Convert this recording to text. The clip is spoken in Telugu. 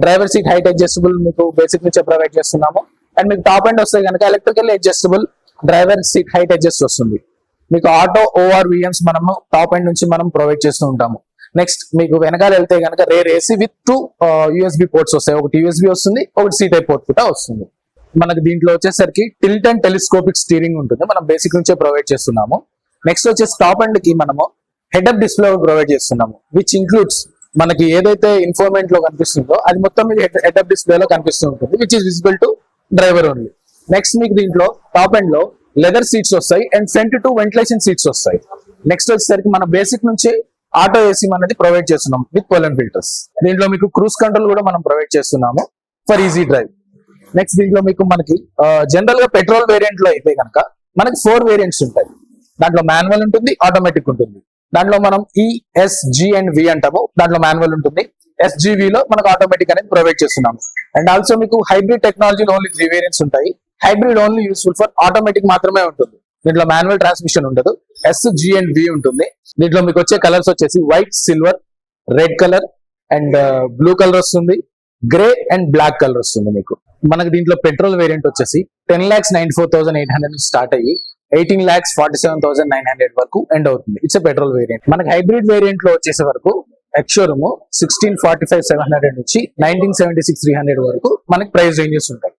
డ్రైవర్ సీట్ హైట్ అడ్జస్టబుల్ మీకు బేసిక్ నుంచే ప్రొవైడ్ చేస్తున్నాము. అండ్ మీకు టాప్ అండ్ వస్తే కనుక electrical adjustable driver seat height adjust వస్తుంది. మీకు ఆటో ఓఆర్ విఎమ్స్ మనము టాప్ అండ్ నుంచి మనం ప్రొవైడ్ చేస్తూ ఉంటాము. నెక్స్ట్ మీకు వెనకాల వెళ్తే కనుక rare AC with 2 USB ports వస్తాయి. ఒకటి USB వస్తుంది, ఒకటి C టైప్ పోర్ట్ కూడా వస్తుంది. మనకి దీంట్లో వచ్చేసరికి టిల్ట్ అండ్ టెలిస్కోపిక్ స్టీరింగ్ ఉంటుంది, మనం బేసిక్ నుంచే ప్రొవైడ్ చేస్తున్నాము. నెక్స్ట్ వచ్చేసి టాప్ అండ్ కి మనము హెడ్ అప్ డిస్ప్లే ప్రొవైడ్ చేస్తున్నాము, విచ్ ఇంక్లూడ్స్ మనకి ఏదైతే ఇన్ఫోర్మెంట్ లో కనిపిస్తుందో అది మొత్తం మీకు హెడ్ అప్ డిస్ప్లే లో కనిపిస్తూ ఉంటుంది, which is visible to driver only. Next మీకు దీంట్లో టాప్ అండ్ లో లెదర్ సీట్స్ వస్తాయి and front to ventilation seats వస్తాయి. నెక్స్ట్ వచ్చేసరికి మన బేసిక్ నుంచి ఆటో ఏసీ అనేది ప్రొవైడ్ చేస్తున్నాం విత్ పోలన్ ఫిల్టర్స్. దీంట్లో మీకు క్రూజ్ కంట్రోల్ కూడా మనం ప్రొవైడ్ చేస్తున్నాము ఫర్ ఈజీ డ్రైవ్. నెక్స్ట్ దీంట్లో మీకు మనకి జనరల్ గా పెట్రోల్ వేరియంట్ లో అయితే కనుక మనకి 4 వేరియంట్స్ ఉంటాయి. దాంట్లో మాన్యువల్ ఉంటుంది, ఆటోమేటిక్ ఉంటుంది. దాంట్లో మనం ESG అండ్ V అంటాము, దాంట్లో మాన్యువల్ ఉంటుంది. SGV లో మనకు ఆటోమేటిక్ అనేది ప్రొవైడ్ చేస్తున్నాము. అండ్ ఆల్సో మీకు హైబ్రిడ్ టెక్నాలజీలో ఓన్లీ 3 వేరియంట్స్ ఉంటాయి. Hybrid only useful for automatic మాత్రమే ఉంటుంది. దీంట్లో మాన్యువల్ ట్రాన్స్మిషన్ ఉండదు. SG అండ్ V ఉంటుంది. దీంట్లో మీకు వచ్చే కలర్స్ వచ్చేసి white, silver, red colour and blue colour వస్తుంది, గ్రే అండ్ బ్లాక్ కలర్ వస్తుంది. మీకు మనకి దీంట్లో పెట్రోల్ వేరియంట్ వచ్చేసి 10,94,800 నుంచి స్టార్ట్ అయ్యి 18,47,900 వరకు ఎండ్ అవుతుంది. It's petrol variant. మనకి హైబ్రిడ్ వేరియంట్ లో వచ్చేసే వరకు ఎక్స్షోరూమ్ 16,45,700 నుంచి 19,76,300 వరకు మనకి ప్రైస్ రేంజెస్ ఉంటాయి.